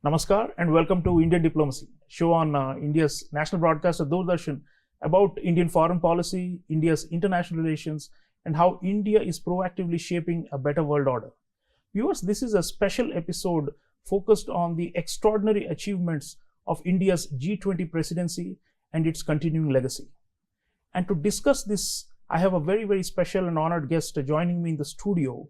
Namaskar and welcome to Indian Diplomacy, show on India's national broadcaster Doordarshan about Indian foreign policy, India's international relations, and how India is proactively shaping a better world order. Viewers, this is a special episode focused on the extraordinary achievements of India's G20 presidency and its continuing legacy. And to discuss this, I have a very special and honored guest joining me in the studio,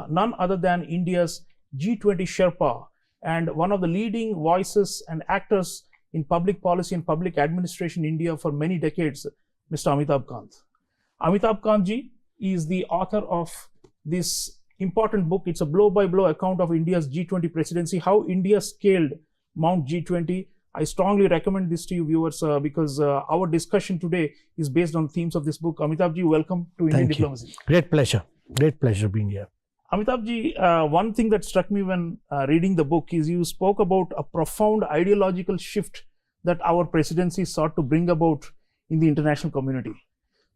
none other than India's G20 Sherpa and one of the leading voices and actors in public policy and public administration in India for many decades, Mr. Amitabh Kant. Amitabh Kant ji is the author of this important book. It's a blow-by-blow account of India's G20 presidency, how India scaled Mount G20. I strongly recommend this to you viewers because our discussion today is based on themes of this book. Amitabh ji, welcome to Indian Diplomacy. Great pleasure being here. Amitabh ji, one thing that struck me when reading the book is you spoke about a profound ideological shift that our presidency sought to bring about in the international community.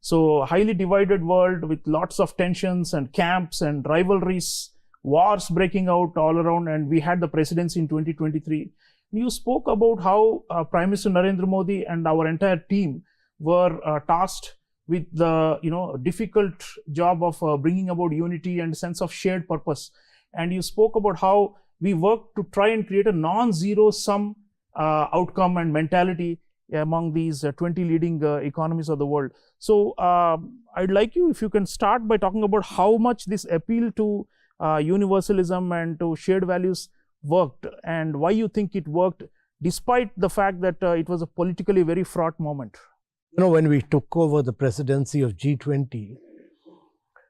So, highly divided world with lots of tensions and camps and rivalries, wars breaking out all around, and we had the presidency in 2023. You spoke about how Prime Minister Narendra Modi and our entire team were tasked with the difficult job of bringing about unity and sense of shared purpose. And you spoke about how we worked to try and create a non-zero sum outcome and mentality among these 20 leading economies of the world. So I'd like you, if you can start by talking about how much this appeal to universalism and to shared values worked and why you think it worked despite the fact that it was a politically very fraught moment. You know, when we took over the presidency of G20,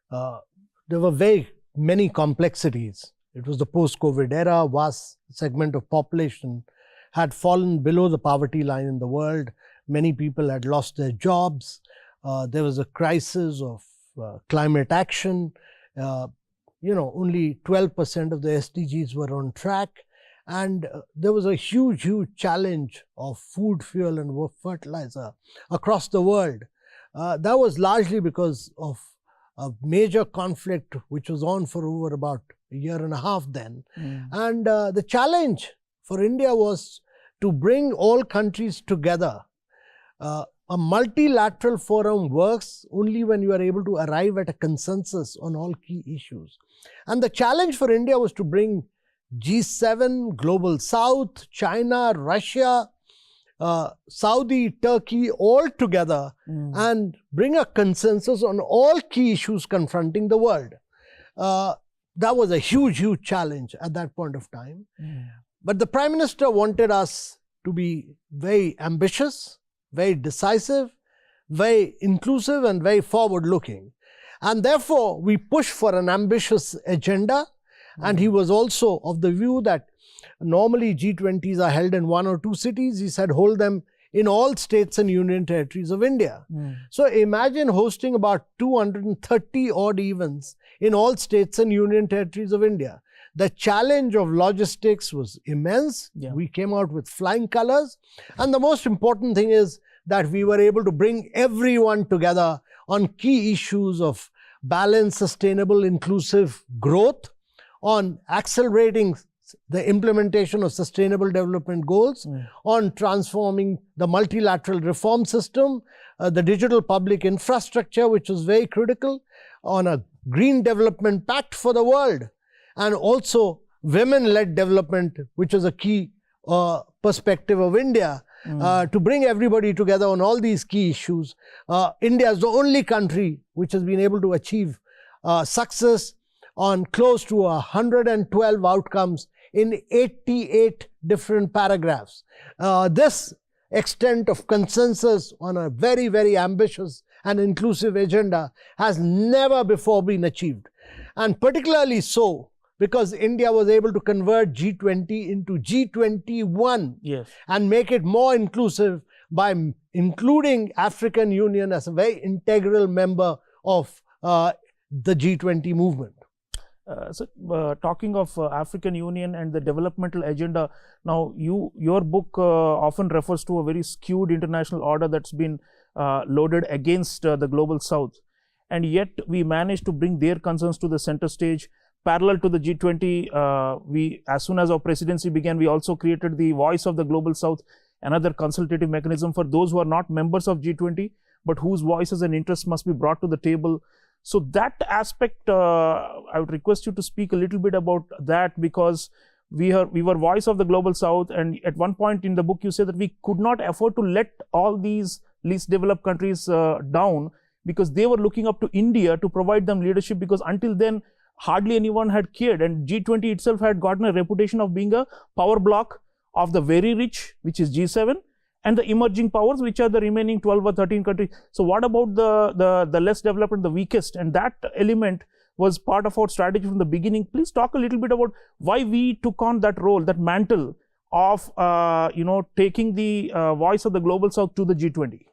there were very many complexities. It was the post-COVID era. Vast segment of population had fallen below the poverty line in the world. Many people had lost their jobs. There was a crisis of climate action. Only 12% of the SDGs were on track. And there was a huge challenge of food, fuel, and fertilizer across the world. That was largely because of a major conflict which was on for over about a year and a half then. And the challenge for India was to bring all countries together. A multilateral forum works only when you are able to arrive at a consensus on all key issues. And the challenge for India was to bring G7, Global South, China, Russia, Saudi, Turkey all together and bring a consensus on all key issues confronting the world. That was a huge challenge at that point of time. But the Prime Minister wanted us to be very ambitious, very decisive, very inclusive and very forward-looking. And therefore, we pushed for an ambitious agenda. And he was also of the view that normally G20s are held in 1 or 2 cities. He said hold them in all states and union territories of India. So imagine hosting about 230 odd events in all states and union territories of India. The challenge of logistics was immense. We came out with flying colors. And the most important thing is that we were able to bring everyone together on key issues of balanced, sustainable, inclusive growth, on accelerating the implementation of sustainable development goals, on transforming the multilateral reform system, the digital public infrastructure, which was very critical, on a green development pact for the world, and also women-led development, which was a key perspective of India, to bring everybody together on all these key issues. India is the only country which has been able to achieve success on close to 112 outcomes in 88 different paragraphs. This extent of consensus on a very ambitious and inclusive agenda has never before been achieved. And particularly so because India was able to convert G20 into G21 and make it more inclusive by including African Union as a very integral member of the G20 movement. Talking of African Union and the developmental agenda, now your book often refers to a very skewed international order that's been loaded against the global south, and yet we managed to bring their concerns to the center stage, parallel to the G20, as soon as our presidency began, we also created the Voice of the Global South, another consultative mechanism for those who are not members of G20, but whose voices and interests must be brought to the table. So that aspect, I would request you to speak a little bit about that, because we were Voice of the Global South, and at one point in the book you say that we could not afford to let all these least developed countries down, because they were looking up to India to provide them leadership, because until then hardly anyone had cared, and G20 itself had gotten a reputation of being a power block of the very rich, which is G7, and the emerging powers, which are the remaining 12 or 13 countries. So what about the less developed and the weakest? And that element was part of our strategy from the beginning. Please talk a little bit about why we took on that role, that mantle of taking the Voice of the Global South to the G20.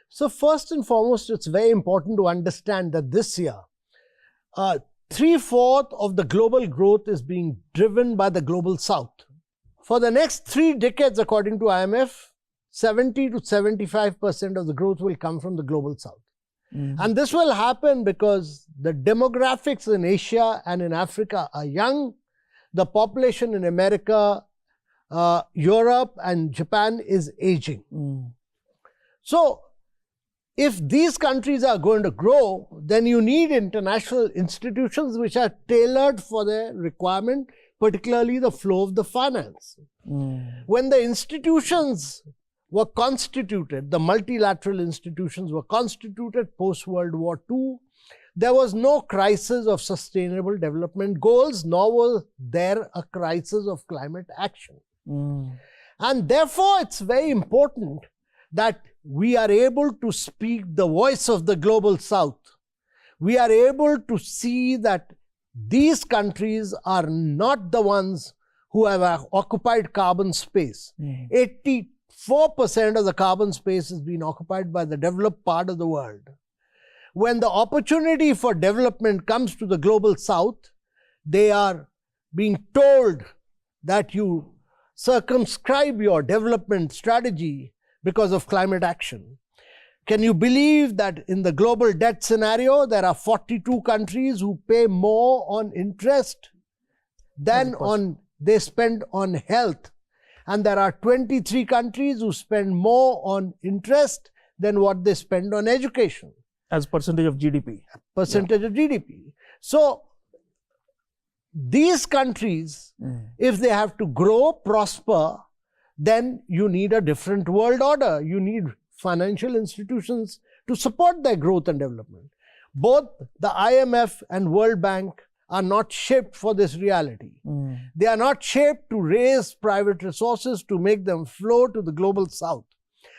So first and foremost, it's very important to understand that this year, 3/4 of the global growth is being driven by the Global South. For the next 3 decades, according to IMF, 70 to 75% of the growth will come from the Global South. And this will happen because the demographics in Asia and in Africa are young. The population in America, Europe and Japan is aging. So if these countries are going to grow, then you need international institutions which are tailored for their requirement, particularly the flow of the finance. When the institutions were constituted, the multilateral institutions were constituted post-World War II, there was no crisis of sustainable development goals, nor was there a crisis of climate action. And therefore, it's very important that we are able to speak the voice of the Global South. We are able to see that these countries are not the ones who have occupied carbon space. 84% of the carbon space has been occupied by the developed part of the world. When the opportunity for development comes to the Global South, they are being told that you circumscribe your development strategy because of climate action. Can you believe that in the global debt scenario, there are 42 countries who pay more on interest than they spend on health? And there are 23 countries who spend more on interest than what they spend on education. As percentage of GDP. Percentage of GDP. So these countries, if they have to grow, prosper, then you need a different world order. You need financial institutions to support their growth and development. Both the IMF and World Bank are not shaped for this reality. They are not shaped to raise private resources to make them flow to the Global South.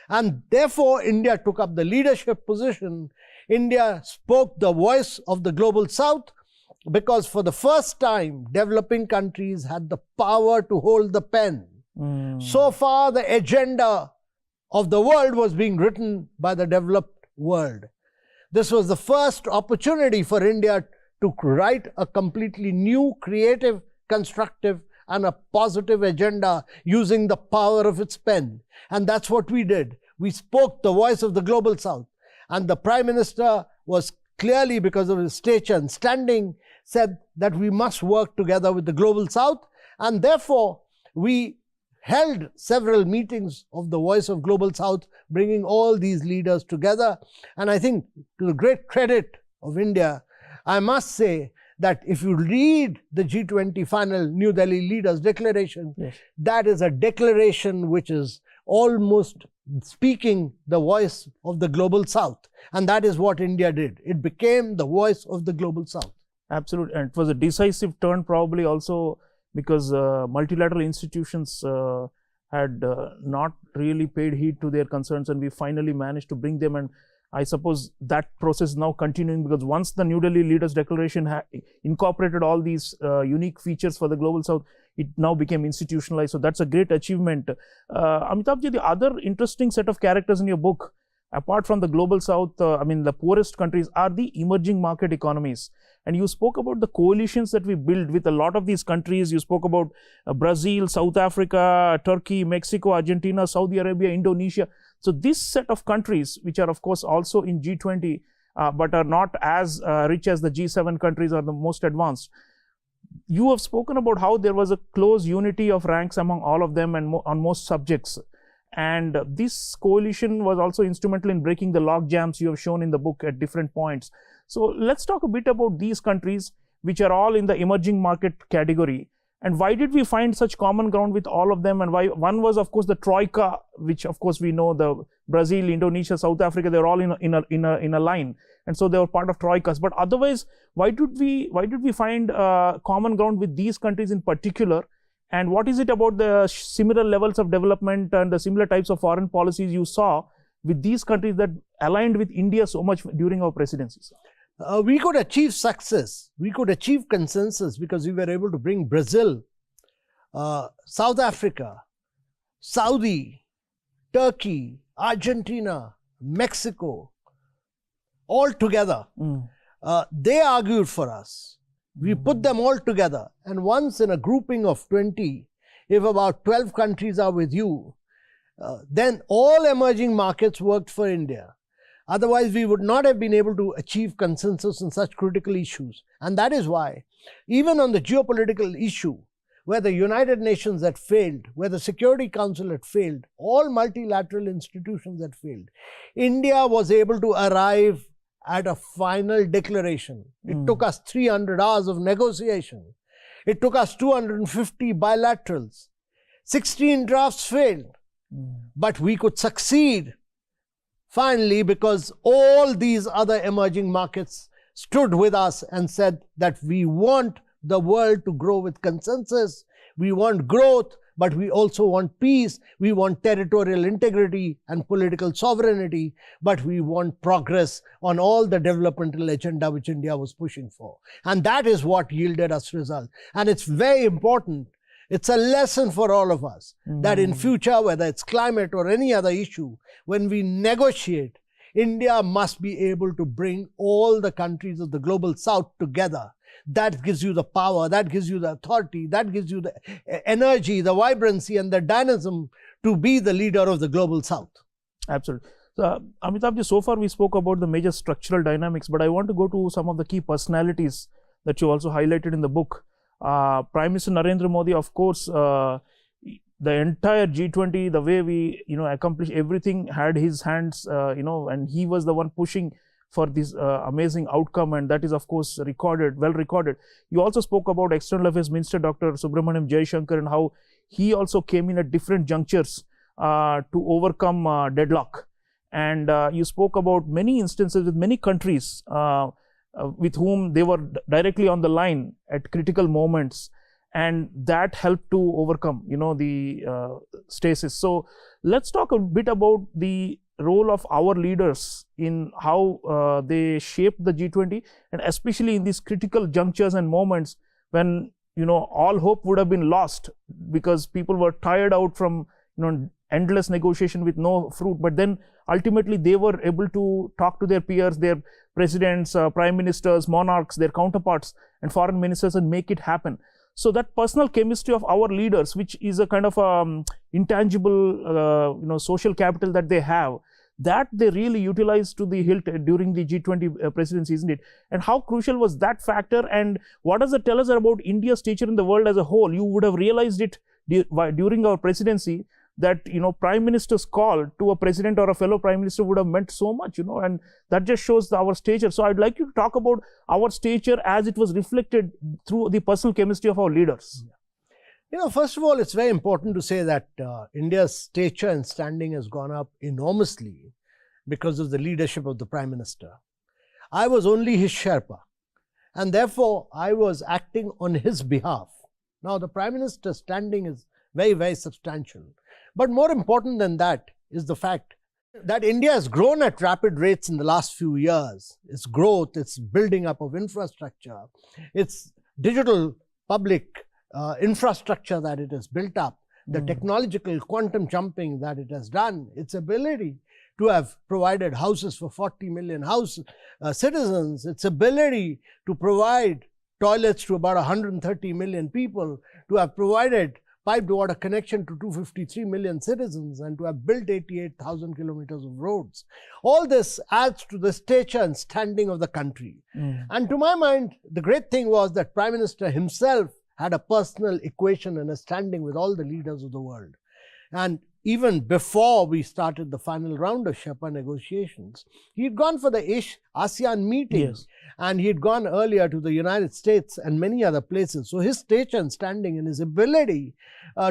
And therefore, India took up the leadership position. India spoke the voice of the Global South because for the first time, developing countries had the power to hold the pen. So far, the agenda of the world was being written by the developed world. This was the first opportunity for India to write a completely new, creative, constructive, and a positive agenda using the power of its pen. And that's what we did. We spoke the voice of the Global South. And the Prime Minister was clearly, because of his stature and standing, said that we must work together with the Global South. And therefore, we held several meetings of the Voice of Global South, bringing all these leaders together. And I think, to the great credit of India, I must say that if you read the G20 final New Delhi Leaders Declaration, that is a declaration which is almost speaking the voice of the Global South. And that is what India did. It became the voice of the Global South. Absolutely. And it was a decisive turn, probably also because multilateral institutions had not really paid heed to their concerns, and we finally managed to bring them. And I suppose that process is now continuing, because once the New Delhi Leaders Declaration incorporated all these unique features for the Global South, it now became institutionalized. So that's a great achievement. Amitabh, the other interesting set of characters in your book, apart from the Global South, the poorest countries, are the emerging market economies. And you spoke about the coalitions that we build with a lot of these countries. You spoke about Brazil, South Africa, Turkey, Mexico, Argentina, Saudi Arabia, Indonesia. So this set of countries, which are of course also in G20, but are not as rich as the G7 countries or the most advanced, You have spoken about how there was a close unity of ranks among all of them and on most subjects. And this coalition was also instrumental in breaking the log jams you have shown in the book at different points. So let's talk a bit about these countries, which are all in the emerging market category. And why did we find such common ground with all of them? And why? One was, of course, the Troika, which, of course, we know the Brazil, Indonesia, South Africa, they're all in a line. And so they were part of Troikas. But otherwise, why did we find common ground with these countries in particular? And what is it about the similar levels of development and the similar types of foreign policies you saw with these countries that aligned with India so much during our presidencies? We could achieve success. We could achieve consensus because we were able to bring Brazil, South Africa, Saudi, Turkey, Argentina, Mexico, all together. They argued for us. We put them all together. And once in a grouping of 20, if about 12 countries are with you, then all emerging markets worked for India. Otherwise, we would not have been able to achieve consensus on such critical issues. And that is why, even on the geopolitical issue, where the United Nations had failed, where the Security Council had failed, all multilateral institutions had failed, India was able to arrive at a final declaration. It took us 300 hours of negotiation. It took us 250 bilaterals. 16 drafts failed. But we could succeed finally because all these other emerging markets stood with us and said that we want the world to grow with consensus. We want growth, but we also want peace. We want territorial integrity and political sovereignty, but we want progress on all the developmental agenda which India was pushing for. And that is what yielded us result. And it's very important. It's a lesson for all of us that in future, whether it's climate or any other issue, when we negotiate, India must be able to bring all the countries of the global south together. That gives you the power, that gives you the authority, that gives you the energy, the vibrancy and the dynamism to be the leader of the global south. Absolutely. So, Amitabh, so far we spoke about the major structural dynamics, but I want to go to some of the key personalities that you also highlighted in the book. Prime Minister Narendra Modi, of course, the entire G20, the way we accomplished everything had his hands, and he was the one pushing for this amazing outcome, and that is of course recorded, well recorded. You also spoke about External Affairs Minister Dr. Subramaniam Jaishankar and how he also came in at different junctures to overcome deadlock. And you spoke about many instances with many countries with whom they were directly on the line at critical moments, and that helped to overcome the stasis. So let's talk a bit about the role of our leaders in how they shaped the G20, and especially in these critical junctures and moments when all hope would have been lost because people were tired out from endless negotiation with no fruit. But then ultimately they were able to talk to their peers, their presidents, prime ministers, monarchs, their counterparts and foreign ministers, and make it happen. So that personal chemistry of our leaders, which is a kind of intangible social capital that they have, that they really utilized to the hilt during the G20 presidency, isn't it? And how crucial was that factor, and what does it tell us about India's stature in the world as a whole? You would have realized it during our presidency that prime minister's call to a president or a fellow prime minister would have meant so much, and that just shows our stature. So I'd like you to talk about our stature as it was reflected through the personal chemistry of our leaders. First of all, it's very important to say that India's stature and standing has gone up enormously because of the leadership of the Prime Minister. I was only his Sherpa, and therefore I was acting on his behalf. Now, the Prime Minister's standing is very, very substantial. But more important than that is the fact that India has grown at rapid rates in the last few years. Its growth, its building up of infrastructure, its digital public infrastructure that it has built up, the technological quantum jumping that it has done, its ability to have provided houses for 40 million citizens, its ability to provide toilets to about 130 million people, to have provided piped water connection to 253 million citizens and to have built 88,000 kilometers of roads. All this adds to the stature and standing of the country. And to my mind, the great thing was that Prime Minister himself had a personal equation and a standing with all the leaders of the world. And even before we started the final round of Sherpa negotiations, he'd gone for the ASEAN meeting, and he'd gone earlier to the United States and many other places. So his stature and standing and his ability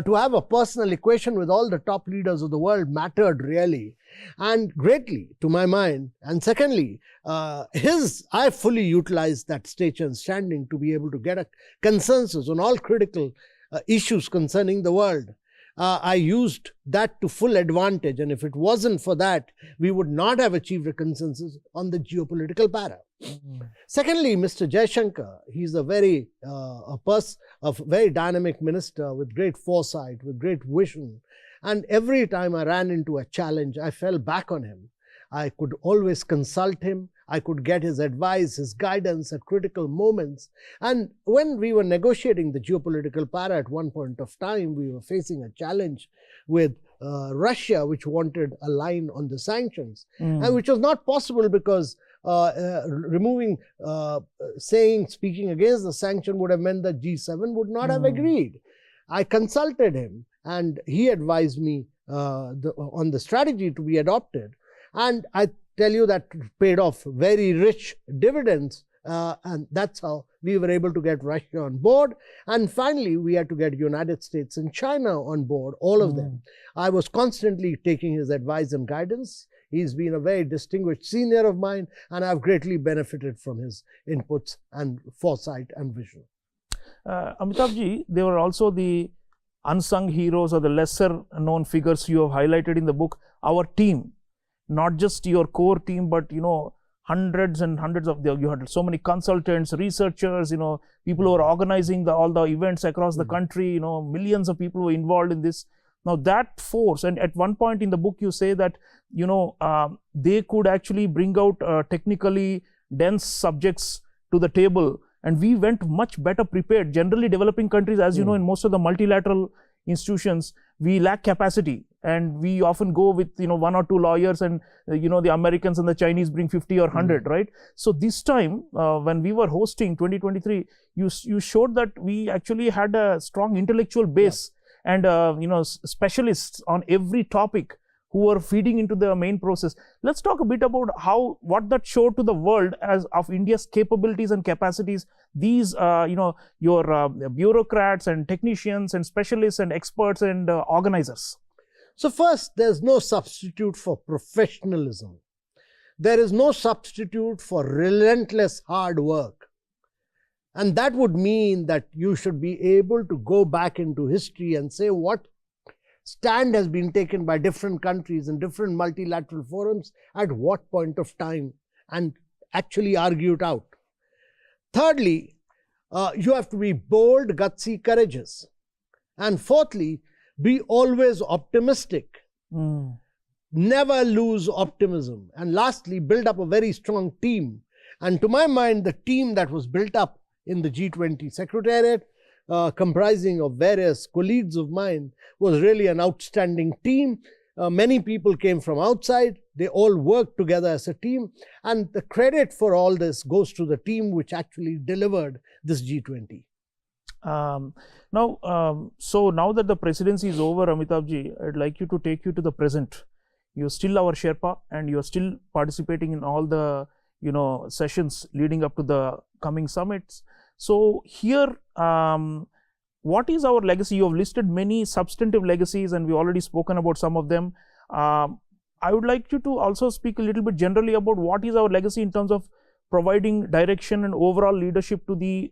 to have a personal equation with all the top leaders of the world mattered really and greatly to my mind. And secondly, I fully utilized that stature and standing to be able to get a consensus on all critical issues concerning the world. I used that to full advantage, and if it wasn't for that, we would not have achieved a consensus on the geopolitical para. Secondly, Mr. Jaishankar, he's a very dynamic minister with great foresight, with great vision, and every time I ran into a challenge, I fell back on him. I could always consult him. I could get his advice, his guidance at critical moments. And when we were negotiating the geopolitical para at one point of time, we were facing a challenge with Russia, which wanted a line on the sanctions, and which was not possible because speaking against the sanction would have meant that G7 would not have agreed. I consulted him, and he advised me on the strategy to be adopted. And I tell you that paid off very rich dividends, and that's how we were able to get Russia on board. And finally, we had to get United States and China on board, all of them. I was constantly taking his advice and guidance. He's been a very distinguished senior of mine, and I've greatly benefited from his inputs and foresight and vision. Amitabh-ji, there were also the unsung heroes or the lesser known figures you have highlighted in the book. Our team, not just your core team, but hundreds and hundreds of you had so many consultants, researchers, people who are organizing all the events across the country. Millions of people were involved in this. Now that force, and at one point in the book you say that they could actually bring out technically dense subjects to the table, and we went much better prepared. Generally, developing countries, as you know, in most of the multilateral institutions, we lack capacity, and we often go with one or two lawyers, and the Americans and the Chinese bring 50 or 100, right? So this time when we were hosting 2023, you showed that we actually had a strong intellectual base, and specialists on every topic who were feeding into the main process. Let's talk a bit about what that showed to the world as of India's capabilities and capacities. These your bureaucrats and technicians and specialists and experts and organizers. So first, there's no substitute for professionalism. There is no substitute for relentless hard work. And that would mean that you should be able to go back into history and say what stand has been taken by different countries in different multilateral forums at what point of time, and actually argue it out. Thirdly, you have to be bold, gutsy, courageous. And fourthly, be always optimistic. Never lose optimism. And lastly, build up a very strong team. And to my mind, the team that was built up in the G20 Secretariat, comprising of various colleagues of mine, was really an outstanding team. Many people came from outside. They all worked together as a team. And the credit for all this goes to the team which actually delivered this G20. So now that the presidency is over, Amitabh-ji, I'd like you to take you to the present. You're still our Sherpa, and you're still participating in all the sessions leading up to the coming summits. So here, what is our legacy? You have listed many substantive legacies, and we've already spoken about some of them. I would like you to also speak a little bit generally about what is our legacy in terms of providing direction and overall leadership to the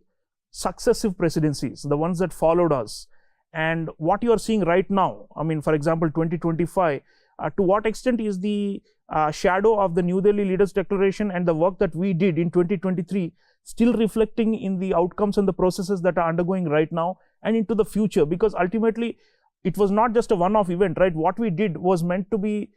successive presidencies, the ones that followed us, and what you are seeing right now. I mean, for example, 2025, to what extent is the shadow of the New Delhi Leaders Declaration and the work that we did in 2023 still reflecting in the outcomes and the processes that are undergoing right now and into the future? Because ultimately, it was not just a one-off event, right? What we did was meant to be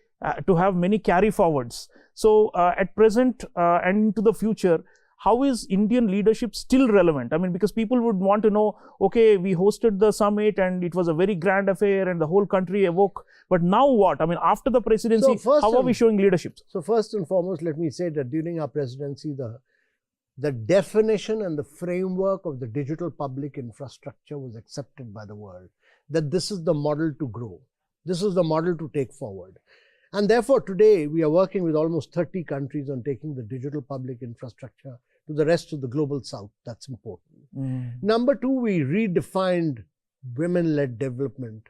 to have many carry forwards. So at present and into the future, how is Indian leadership still relevant? I mean, because people would want to know, okay, we hosted the summit and it was a very grand affair and the whole country awoke. But now what? I mean, after the presidency, how are we showing leadership? So first and foremost, let me say that during our presidency, the definition and the framework of the digital public infrastructure was accepted by the world, that this is the model to grow. This is the model to take forward. And therefore, today, we are working with almost 30 countries on taking the digital public infrastructure to the rest of the global south. That's important. Number two, we redefined women-led development.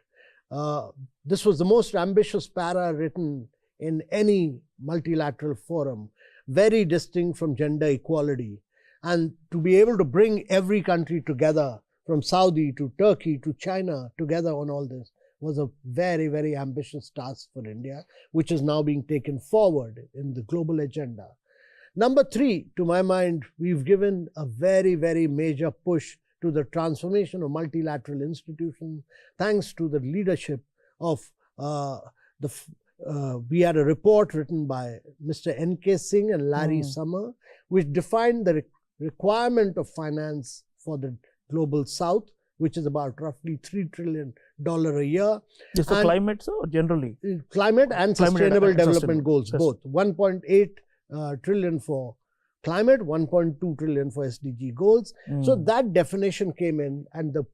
This was the most ambitious para written in any multilateral forum, very distinct from gender equality. And to be able to bring every country together, from Saudi to Turkey to China, together on all this, was a very, very ambitious task for India, which is now being taken forward in the global agenda. Number three, to my mind, we've given a very, very major push to the transformation of multilateral institutions, thanks to the leadership of we had a report written by Mr. N.K. Singh and Larry Summer, which defined the requirement of finance for the global south, which is about roughly $3 trillion a year. Just for climate, sir, or generally? Climate and sustainable development goals, both. 1.8 trillion for climate, 1.2 trillion for SDG goals. So that definition came in, and the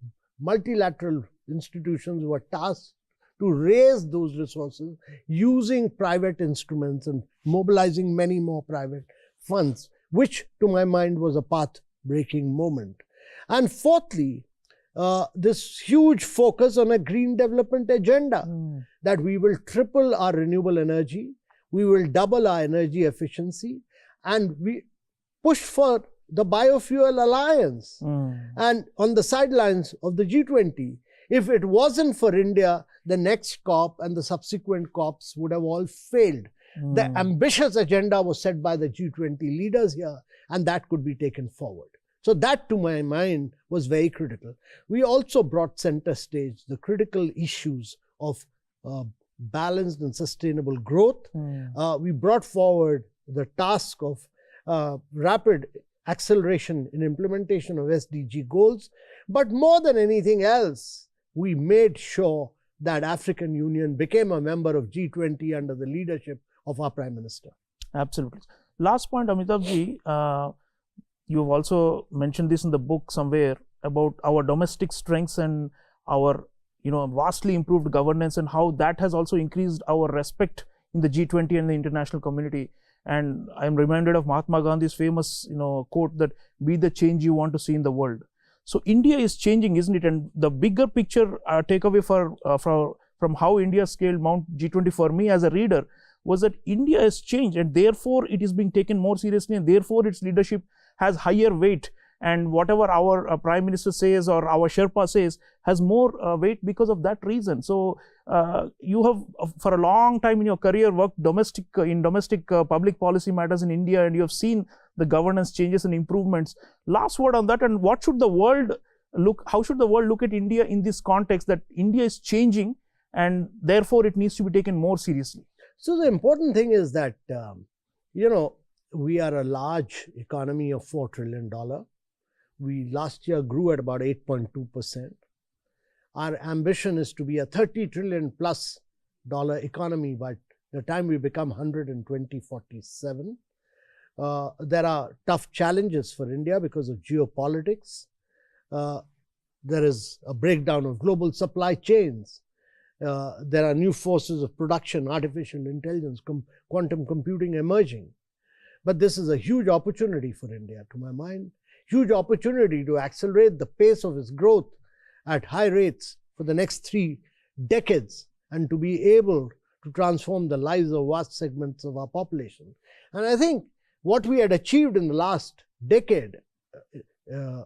multilateral institutions were tasked to raise those resources using private instruments and mobilizing many more private funds, which to my mind was a path-breaking moment. And fourthly, this huge focus on a green development agenda, that we will triple our renewable energy, we will double our energy efficiency, and we push for the biofuel alliance. And on the sidelines of the G20, if it wasn't for India, the next COP and the subsequent COPs would have all failed. The ambitious agenda was set by the G20 leaders here, and that could be taken forward. So that, to my mind, was very critical. We also brought center stage the critical issues of balanced and sustainable growth. We brought forward the task of rapid acceleration in implementation of SDG goals. But more than anything else, we made sure that African Union became a member of G20 under the leadership of our Prime Minister. Absolutely. Last point, Amitabh ji, you have also mentioned this in the book somewhere about our domestic strengths and our vastly improved governance, and how that has also increased our respect in the G20 and the international community. And I am reminded of Mahatma Gandhi's famous quote that, "Be the change you want to see in the world." So India is changing, isn't it? And the bigger picture takeaway from how India scaled Mount G20 for me as a reader was that India has changed, and therefore it is being taken more seriously, and therefore its leadership has higher weight. And whatever our Prime Minister says or our Sherpa says has more weight because of that reason. So you have, for a long time in your career, worked in domestic public policy matters in India, and you have seen the governance changes and improvements. Last word on that, and what should the world how should the world look at India in this context, that India is changing and therefore it needs to be taken more seriously? So the important thing is that, we are a large economy of $4 trillion. We last year grew at about 8.2%. Our ambition is to be a $30 trillion plus economy by the time we become 100 in 2047. There are tough challenges for India because of geopolitics. There is a breakdown of global supply chains. There are new forces of production, artificial intelligence, quantum computing emerging. But this is a huge opportunity for India, to my mind. Huge opportunity to accelerate the pace of its growth at high rates for the next 3 decades, and to be able to transform the lives of vast segments of our population. And I think what we had achieved in the last decade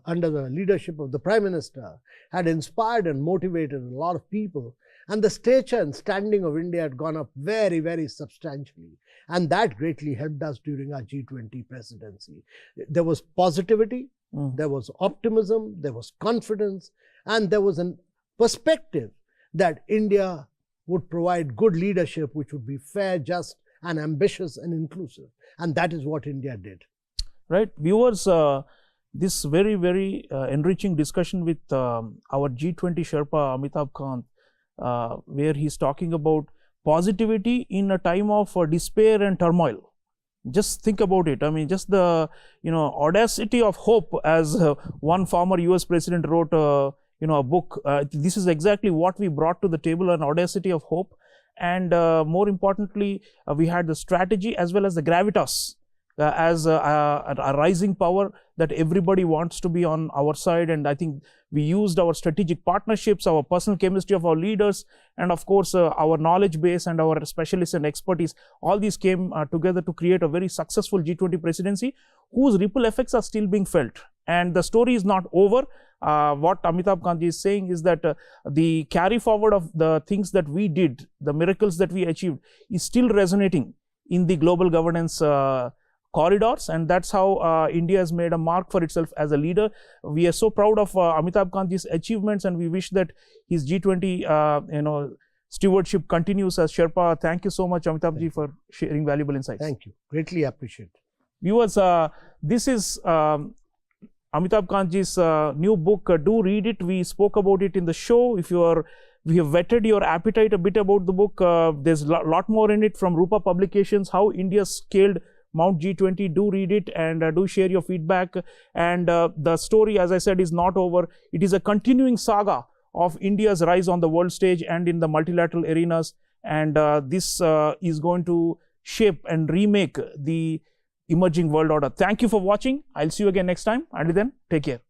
under the leadership of the Prime Minister had inspired and motivated a lot of people. And the stature and standing of India had gone up very, very substantially. And that greatly helped us during our G20 presidency. There was positivity, there was optimism, there was confidence, and there was a perspective that India would provide good leadership, which would be fair, just, and ambitious and inclusive. And that is what India did. right? Viewers, this very enriching discussion with our G20 Sherpa Amitabh Kant, where he's talking about positivity in a time of despair and turmoil. Just think about it. I mean, just the audacity of hope, as one former US president wrote a book. This is exactly what we brought to the table, an audacity of hope. And more importantly, we had the strategy as well as the gravitas as a rising power that everybody wants to be on our side. And I think we used our strategic partnerships, our personal chemistry of our leaders, and of course our knowledge base and our specialists and expertise. All these came together to create a very successful G20 presidency, whose ripple effects are still being felt. And the story is not over. What Amitabh Kant is saying is that the carry forward of the things that we did, the miracles that we achieved, is still resonating in the global governance corridors, and that's how India has made a mark for itself as a leader. We are so proud of Amitabh Kant's achievements, and we wish that his G20 stewardship continues. As Sherpa, thank you so much, Amitabh ji, for sharing valuable insights. Thank you. Greatly appreciate it. Viewers, this is Amitabh Kant's new book. Do read it. We spoke about it in the show. We have whetted your appetite a bit about the book. There's a lot more in it from Rupa Publications, How India Scaled Mount G20. Do read it and do share your feedback. And the story, as I said, is not over. It is a continuing saga of India's rise on the world stage and in the multilateral arenas. And this is going to shape and remake the emerging world order. Thank you for watching. I'll see you again next time. Until then, take care.